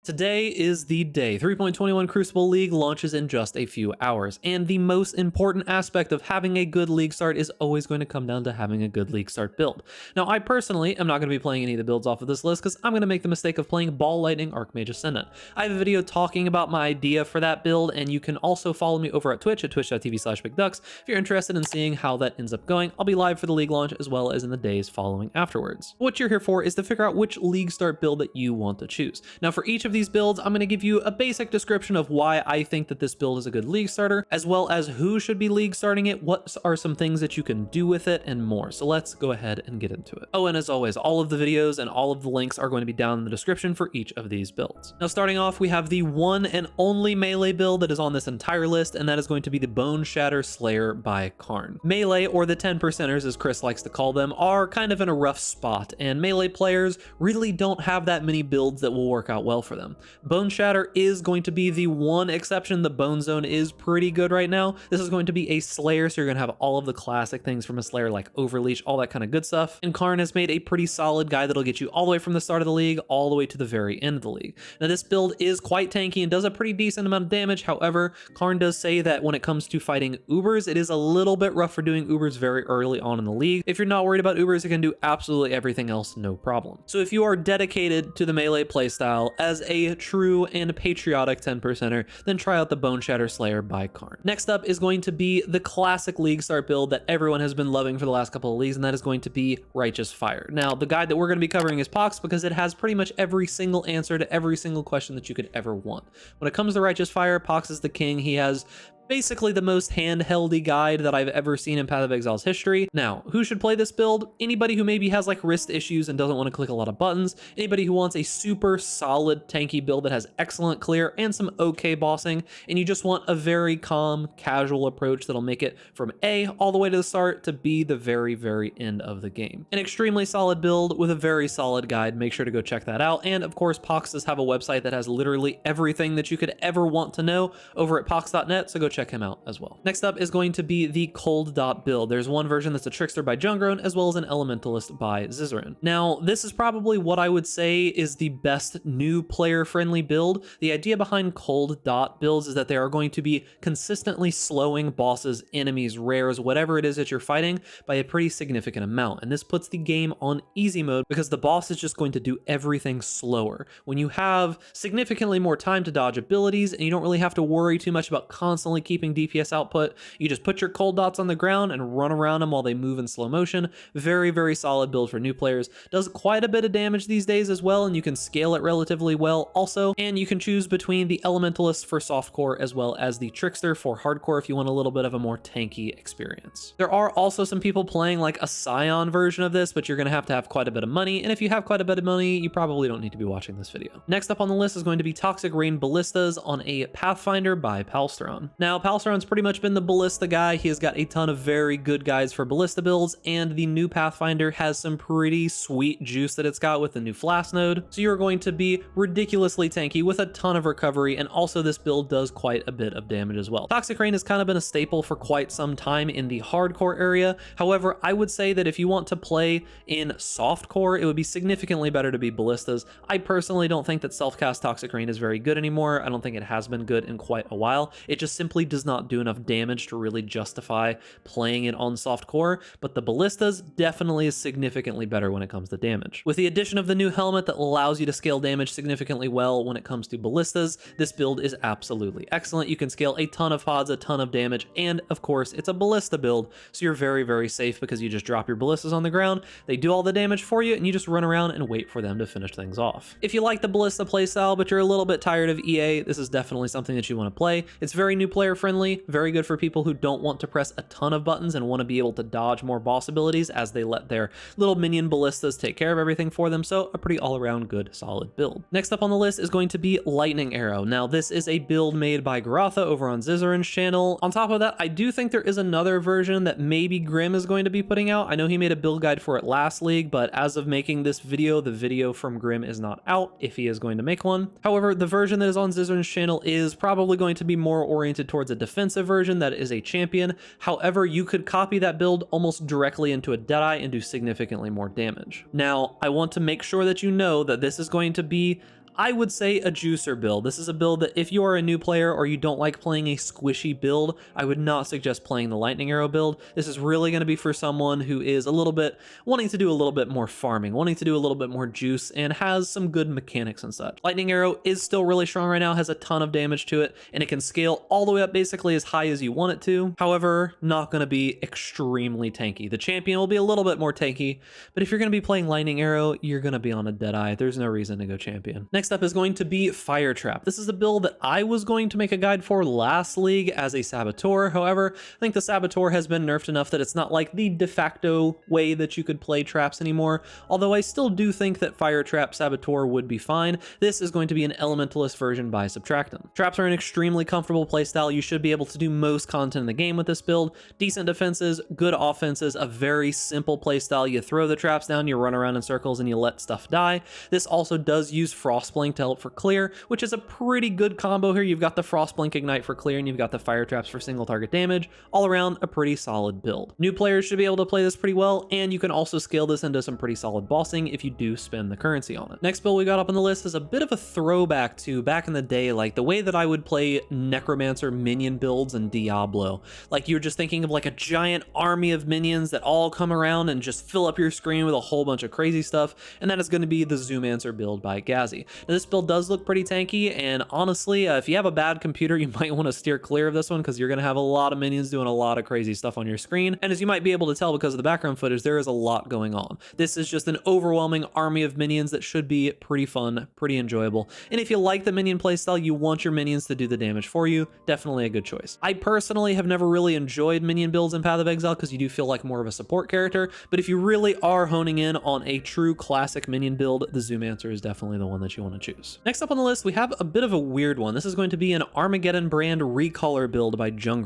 Today is the day. 3.21 Crucible League launches in just a few hours, and the most important aspect of having a good league start is always going to come down to having a good league start build. Now, I personally am not going to be playing any of the builds off of this list because I'm going to make the mistake of playing Ball Lightning Archmage Ascendant. I have a video talking about my idea for that build, and you can also follow me over at Twitch at twitch.tv/bigducks if you're interested in seeing how that ends up going. I'll be live for the league launch as well as in the days following afterwards. What you're here for is to figure out which league start build that you want to choose. Now, for each of these builds, I'm going to give you a basic description of why I think that this build is a good league starter, as well as who should be league starting it, what are some things that you can do with it, and more. So let's go ahead and get into it. Oh, and as always, all of the videos and all of the links are going to be down in the description for each of these builds. Now, starting off, we have the one and only melee build that is on this entire list, and that is going to be the Boneshatter Slayer by Karn. Melee, or the 10%ers as Chris likes to call them, are kind of in a rough spot, and melee players really don't have that many builds that will work out well for them. Boneshatter is going to be the one exception. The Bone Zone is pretty good right now. This is going to be a Slayer, so you're going to have all of the classic things from a Slayer like Overleash, all that kind of good stuff. And Karn has made a pretty solid guy that'll get you all the way from the start of the league all the way to the very end of the league. Now, this build is quite tanky and does a pretty decent amount of damage. However, Karn does say that when it comes to fighting Ubers, it is a little bit rough for doing Ubers very early on in the league. If you're not worried about Ubers, you can do absolutely everything else, no problem. So if you are dedicated to the melee playstyle as a true and patriotic 10%er, then try out the Boneshatter Slayer by Karn. Next up is going to be the classic league start build that everyone has been loving for the last couple of leagues, and that is going to be Righteous Fire. Now, the guide that we're going to be covering is Pox because it has pretty much every single answer to every single question that you could ever want. When it comes to Righteous Fire, Pox is the king. He has basically the most handheldy guide that I've ever seen in Path of Exile's history. Now, who should play this build? Anybody who maybe has like wrist issues and doesn't want to click a lot of buttons. Anybody who wants a super solid tanky build that has excellent clear and some okay bossing, and you just want a very calm, casual approach that'll make it from A all the way to the start to B, the very, very end of the game. An extremely solid build with a very solid guide. Make sure to go check that out. And of course, Pox does have a website that has literally everything that you could ever want to know over at pox.net, so go check him out as well. Next up is going to be the Cold Dot build. There's one version that's a Trickster by Jugg, as well as an Elementalist by Zizzarin. Now, this is probably what I would say is the best new player-friendly build. The idea behind Cold Dot builds is that they are going to be consistently slowing bosses, enemies, rares, whatever it is that you're fighting by a pretty significant amount. And this puts the game on easy mode because the boss is just going to do everything slower. When you have significantly more time to dodge abilities and you don't really have to worry too much about constantly keeping DPS output, you just put your cold dots on the ground and run around them while they move in slow motion. Very, very solid build for new players. Does quite a bit of damage these days as well, and you can scale it relatively well also. And you can choose between the Elementalist for softcore as well as the Trickster for hardcore if you want a little bit of a more tanky experience. There are also some people playing like a Scion version of this, but you're going to have quite a bit of money, and if you have quite a bit of money, you probably don't need to be watching this video. Next up on the list is going to be Toxic Rain Ballistas on a Pathfinder by Palsteron. Now, Palsteron's pretty much been the Ballista guy. He has got a ton of very good guides for Ballista builds, and the new Pathfinder has some pretty sweet juice that it's got with the new Flask node. So you're going to be ridiculously tanky with a ton of recovery, and also this build does quite a bit of damage as well. Toxic Rain has kind of been a staple for quite some time in the hardcore area. However, I would say that if you want to play in softcore, it would be significantly better to be Ballistas. I personally don't think that self-cast Toxic Rain is very good anymore. I don't think it has been good in quite a while. It just simply does not do enough damage to really justify playing it on softcore, but the Ballistas definitely is significantly better when it comes to damage. With the addition of the new helmet that allows you to scale damage significantly well when it comes to Ballistas, this build is absolutely excellent. You can scale a ton of pods, a ton of damage, and of course it's a Ballista build, so you're very, very safe because you just drop your Ballistas on the ground, they do all the damage for you, and you just run around and wait for them to finish things off. If you like the Ballista playstyle, but you're a little bit tired of EA, this is definitely something that you want to play. It's very new player friendly, very good for people who don't want to press a ton of buttons and want to be able to dodge more boss abilities as they let their little minion ballistas take care of everything for them, so a pretty all-around good solid build. Next up on the list is going to be Lightning Arrow. Now, this is a build made by Garotha over on Zizzarin's channel. On top of that, I do think there is another version that maybe Grim is going to be putting out. I know he made a build guide for it last league, but as of making this video, the video from Grim is not out if he is going to make one. However, the version that is on Zizzarin's channel is probably going to be more oriented towards a defensive version that is a champion. However, you could copy that build almost directly into a Deadeye and do significantly more damage. Now, I want to make sure that you know that this is going to be I would say a juicer build. This is a build that if you are a new player or you don't like playing a squishy build, I would not suggest playing the lightning arrow build. This is really going to be for someone who is a little bit wanting to do a little bit more farming, wanting to do a little bit more juice, and has some good mechanics and such. Lightning arrow is still really strong right now, has a ton of damage to it, and it can scale all the way up basically as high as you want it to. However, not going to be extremely tanky. The champion will be a little bit more tanky, but if you're going to be playing lightning arrow, you're going to be on a Deadeye. There's no reason to go champion. Next up is going to be Fire Trap. This is a build that I was going to make a guide for last league as a Saboteur. However, I think the Saboteur has been nerfed enough that it's not like the de facto way that you could play traps anymore, although I still do think that Fire Trap Saboteur would be fine. This is going to be an Elementalist version by Subtractem. Traps are an extremely comfortable playstyle. You should be able to do most content in the game with this build. Decent defenses, good offenses, a very simple playstyle. You throw the traps down, you run around in circles, and you let stuff die. This also does use Frostblink to help for clear, which is a pretty good combo here. You've got the Frostblink Ignite for clear, and you've got the Fire Traps for single target damage. All around, a pretty solid build. New players should be able to play this pretty well, and you can also scale this into some pretty solid bossing if you do spend the currency on it. Next build we got up on the list is a bit of a throwback to back in the day, like the way that I would play Necromancer minion builds in Diablo. Like you're just thinking of like a giant army of minions that all come around and just fill up your screen with a whole bunch of crazy stuff, and that is going to be the Zoomancer build by Gazi. Now this build does look pretty tanky, and honestly, if you have a bad computer, you might want to steer clear of this one because you're going to have a lot of minions doing a lot of crazy stuff on your screen, and as you might be able to tell because of the background footage, there is a lot going on. This is just an overwhelming army of minions that should be pretty fun, pretty enjoyable, and if you like the minion playstyle, you want your minions to do the damage for you, definitely a good choice. I personally have never really enjoyed minion builds in Path of Exile because you do feel like more of a support character, but if you really are honing in on a true classic minion build, the Zoomancer is definitely the one that you want to choose. Next up on the list, we have a bit of a weird one. This is going to be an Armageddon brand Recaller build by Jugg.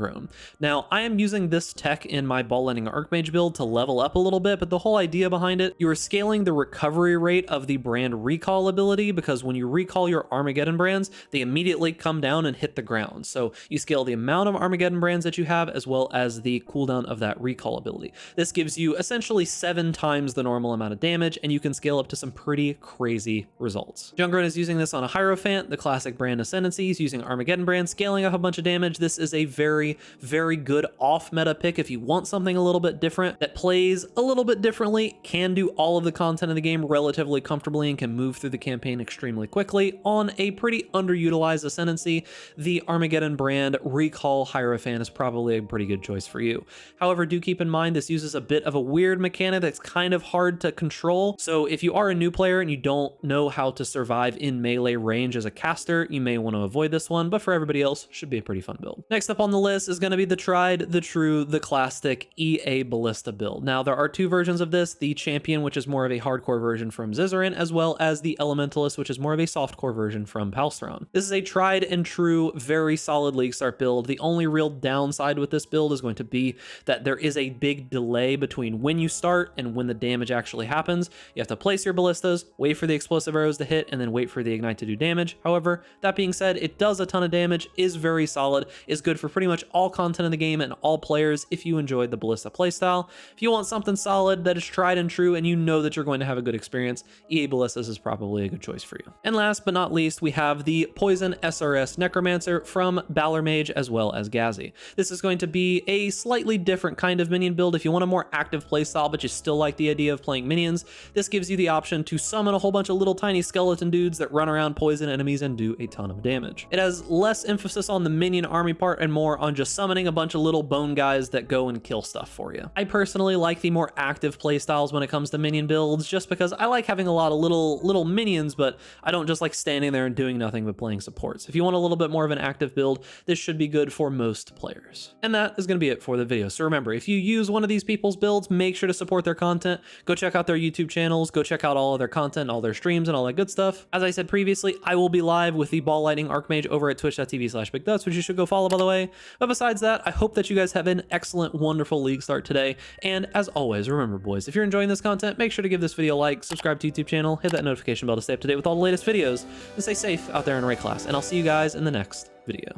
Now, I am using this tech in my Ball Lightning Archmage build to level up a little bit, but the whole idea behind it, you are scaling the recovery rate of the brand recall ability, because when you recall your Armageddon brands, they immediately come down and hit the ground. So you scale the amount of Armageddon brands that you have as well as the cooldown of that recall ability. This gives you essentially 7 times the normal amount of damage, and you can scale up to some pretty crazy results. Jugg is using this on a Hierophant, the classic brand Ascendancies, using Armageddon brand, scaling up a bunch of damage. This is a very, very good off-meta pick if you want something a little bit different, that plays a little bit differently, can do all of the content of the game relatively comfortably, and can move through the campaign extremely quickly. On a pretty underutilized Ascendancy, the Armageddon brand Recall Hierophant is probably a pretty good choice for you. However, do keep in mind this uses a bit of a weird mechanic that's kind of hard to control, so if you are a new player and you don't know how to survive in melee range as a caster, you may want to avoid this one, but for everybody else, should be a pretty fun build. Next up on the list is going to be the tried, the true, the classic EA Ballista build. Now, there are 2 versions of this, the Champion, which is more of a hardcore version from Zizaran, as well as the Elementalist, which is more of a softcore version from Palstron. This is a tried and true, very solid League Start build. The only real downside with this build is going to be that there is a big delay between when you start and when the damage actually happens. You have to place your ballistas, wait for the explosive arrows to hit, and then wait for the ignite to do damage. However, that being said, it does a ton of damage, is very solid, is good for pretty much all content in the game and all players if you enjoyed the Ballista playstyle. If you want something solid that is tried and true and you know that you're going to have a good experience, EA Ballistas is probably a good choice for you. And last but not least, we have the Poison SRS Necromancer from Balormage as well as Gazi. This is going to be a slightly different kind of minion build. If you want a more active playstyle but you still like the idea of playing minions, this gives you the option to summon a whole bunch of little tiny skeleton dudes that run around, poison enemies, and do a ton of damage. It has less emphasis on the minion army part and more on just summoning a bunch of little bone guys that go and kill stuff for you. I personally like the more active playstyles when it comes to minion builds, just because I like having a lot of little minions, but I don't just like standing there and doing nothing but playing supports. If you want a little bit more of an active build, this should be good for most players. And that is going to be it for the video. So remember, if you use one of these people's builds, make sure to support their content. Go check out their YouTube channels, go check out all of their content, all their streams, and all that good stuff. As I said previously, I will be live with the Ball Lightning Archmage over at twitch.tv/BigDuts, which you should go follow, by the way. But besides that, I hope that you guys have an excellent, wonderful League start today. And as always, remember, boys, if you're enjoying this content, make sure to give this video a like, subscribe to YouTube channel, hit that notification bell to stay up to date with all the latest videos, and stay safe out there in Raid class. And I'll see you guys in the next video.